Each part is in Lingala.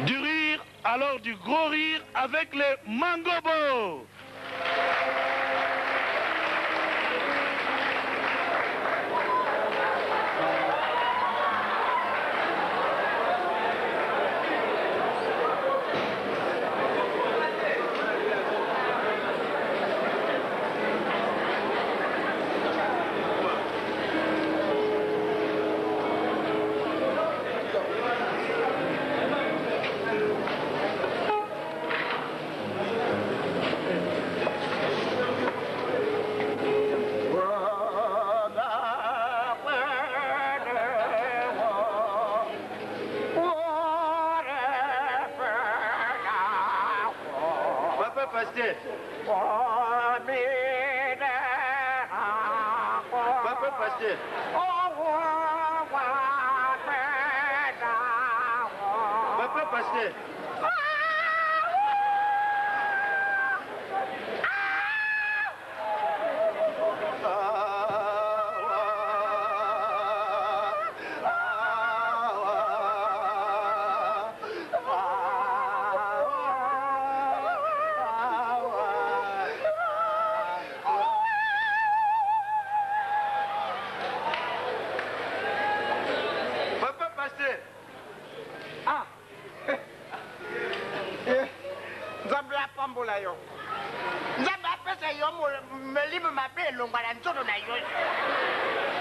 Du rire, alors du gros rire avec les Mangobo.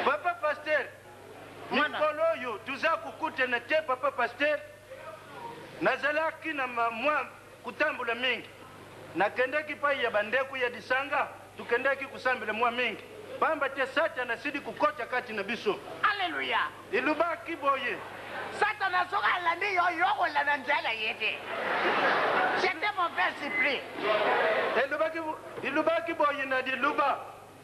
Papa Pasteur, Mikolo yo, tuza kukute na te Papa Pasteur. Nazalaki na mwa kutambula mingi. Nakendeki pa ya bandeku ya disanga, tukendeki kusambila mwa mingi. Pamba te Satan asidi kukocha kati na biso. Alléluia. Ilubaki boye. Satan asoka landi yo yoko la nanjala yete. C'était mon père Cyprien. Ilubaki boye na diluba.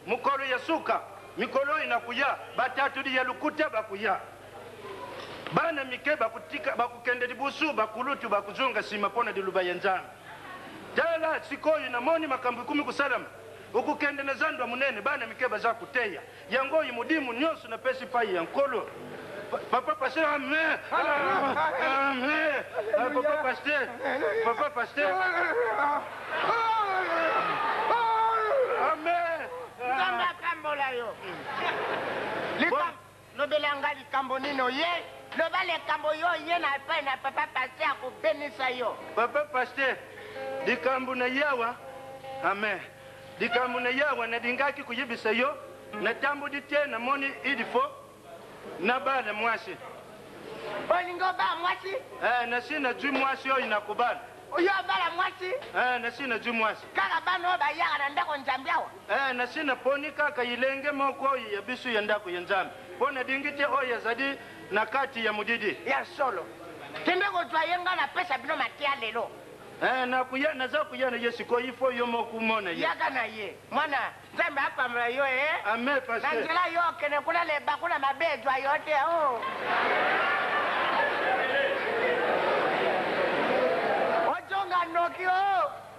Mukolo ya suka. Mikolo inakuya. Batatu di ya lukute bakuya. Bana mike bakutika bakukende dibusu bakulutu bakuzunga simapona diluba yenzana. Jala sikoyi na moni makambu 10 kusalama. Ukukende na zandwa munene bana mikeba za kuteya. Yangoyi mudimu nyosu na pesi pai yankolo. Papa Pasteur, amen. Amen. Papa Pasteur. Papa Pasteur. Amen. Nzamba kambola yo. Likam nobelanga likambo nino ye. Loba likambo yo ye na pa na Papa Pasteur ko benisa yo. Papa Pasteur, likambo na yawa. Amen. Likambo na yawa na dingaki kuyibisa yo. Na tambo dite na moni idifo. Na bana mwasi. Olingo ba mwasi? Na sina juu mwasi yo inakubana. Uyo bala mwasi? Na sina juu mwasi. Kaka bano ba yaga na ndako njambiawa? Na sina poni kaka ilenge moko ya bisu ya ndako ya nzambi. Pona dingite oya zadi na kati ya mudidi. Ya solo. Tende ko twayenga na pesa bino matia lelo. Na kuya na za kuya na Yesu ko ifo yo moku mona ye. Yaga na ye. Mwana nzambe hapa mra yo Amen Pasteur. Na njela yo kene kuna le bakuna mabejwa yote oh. Ojonga nokio.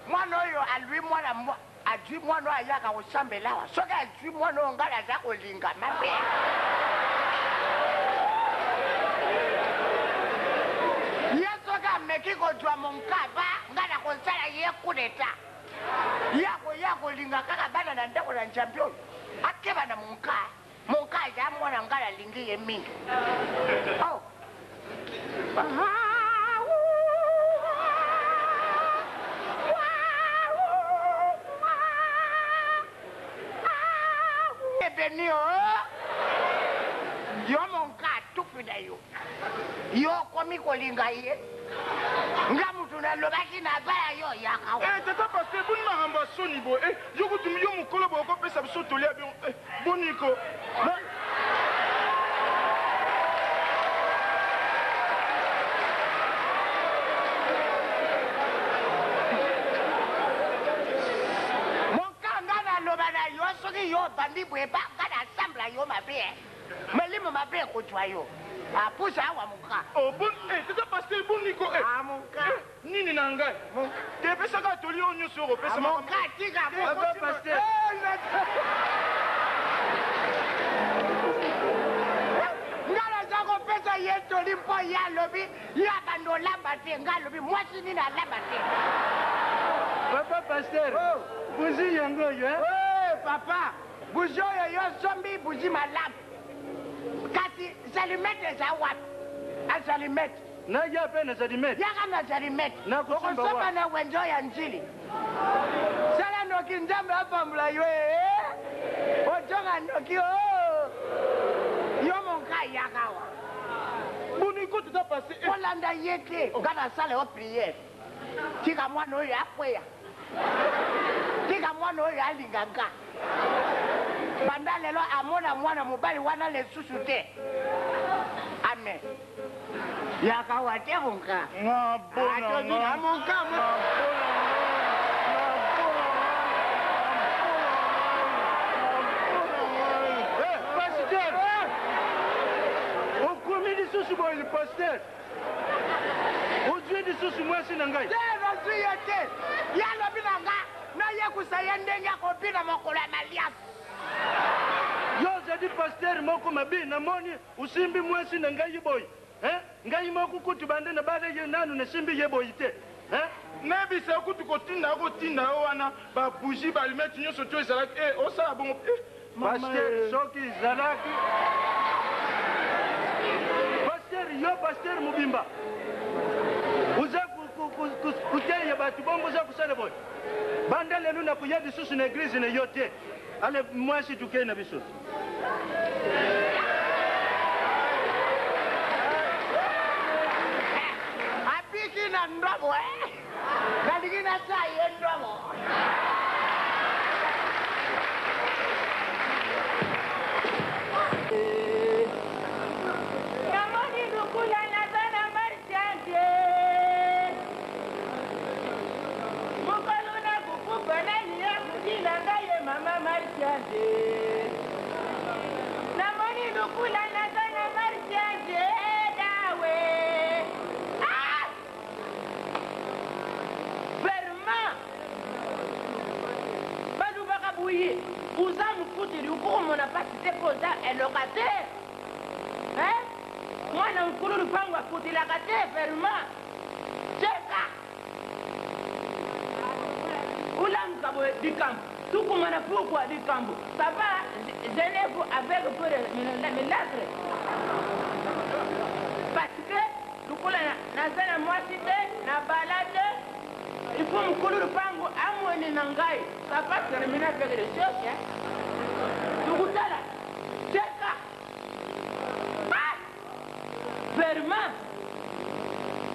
Mwana yo alwi mwana mwa. Ajwi mwana ayaka kusambelawa. Soka ajwi mwana ngala za kulinga mabe. Yesoka mekiko jwa monkaba ngala konsala ye kuneta. Yako linga kaka bana na ndako na champion. Akeba na monka ya mwana ngala lingi ye mingi. Oh. Benio. Yo monka tupida yo. Yo komi ko linga ye. Ngamu tunalobaki na baya yo yaka. Tata Pasteur, buni mahamba soni bo. Yoko tumi yo mukolo bo ko pesa biso tolia bi. Boniko. Monka ngana lobana yo soki yo bandi bweba ngana sambla yo mabe. Melimo mabe ko twa yo. Apusa awa muka. Oh bon, tata Pasteur boniko Muka. nini na ngai. Te pesa ka toli onyo soro pesa Muka tika Papa Pasteur. ngala zako pesa yetoli mpo ya lobi ya bando lamba te nga lobi mwasi nini alamba te. Papa pasteur. Buzi yango yo. Papa, buzi oyo yo sombi buzi malamu. Kasi salimete za wapi? Asalimete. Na ya pe na salimete. Yaka na salimete. Na kusamba wa. wa. Na wenjo ya njili. Sala noki njambe hapa mbula yo. Ojonga noki o. Yo monka yakawa. Boni ko tu ta passé. Olanda yete. Ngana sala o prière. Tika mwana oyo akweya. Tika mwana oyo alinganga. Banda lelo amona mwana mobali wana lesusu te. Amen. Yakawa te monka. Ngabona. Monka. Pasteur. Okomidi susu boy le pasteur. Ozwi di susu mwasi na ngai. Tero zuyete. Yalo binanga na yekusaye ndenge akopina mokolo ya maliasi. Yo zadi pasteur moko mabi na moni usimbi mwasi na ngai boy. Ngai moko kuti bande na bale ye nanu na simbi ye boy te. Nebi se kutu kotinda wana ba bougie ba allumet nyonso to ezalaki osala bongo pasteur soki zalaki. Pasteur yo pasteur mubimba. Uza kuteya batu bongo za kusala boy. Banda lelu na kuyadi susu na eglise na yote. Ale mwasi tukei na biso. Apiki na ndomo Kaligina sa ye ndomo. Namoni dukula na sana marchande. Mukaluna kukupa nani ya kujina ngaye mama marchande. Namoni dukula na sana marchande dawe. Vous avez foutu du coup, mon appartement posé un locataire. Hein? Moi, non, pour le pango à foutu la gâtée, fermement. C'est ça. Oulam Kabo du camp. Tout comme on a pourquoi du camp. Ça va, gênez-vous avec pour le milagre. Parce que, tout comme la moitié, la balade. Il faut me couler le pango à moi et Nangai. Ça va terminer avec les choses, hein? Tu goûtes là? C'est ça. Vraiment.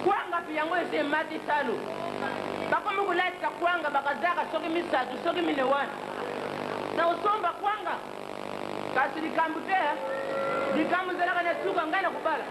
Kwanga piyango ese mati salo. Bako mungu laita kwanga bakazaka soki misatu soki minewana. Na usomba kwanga. Kasi likambu te, likambu zalaka na suka ngana kubala.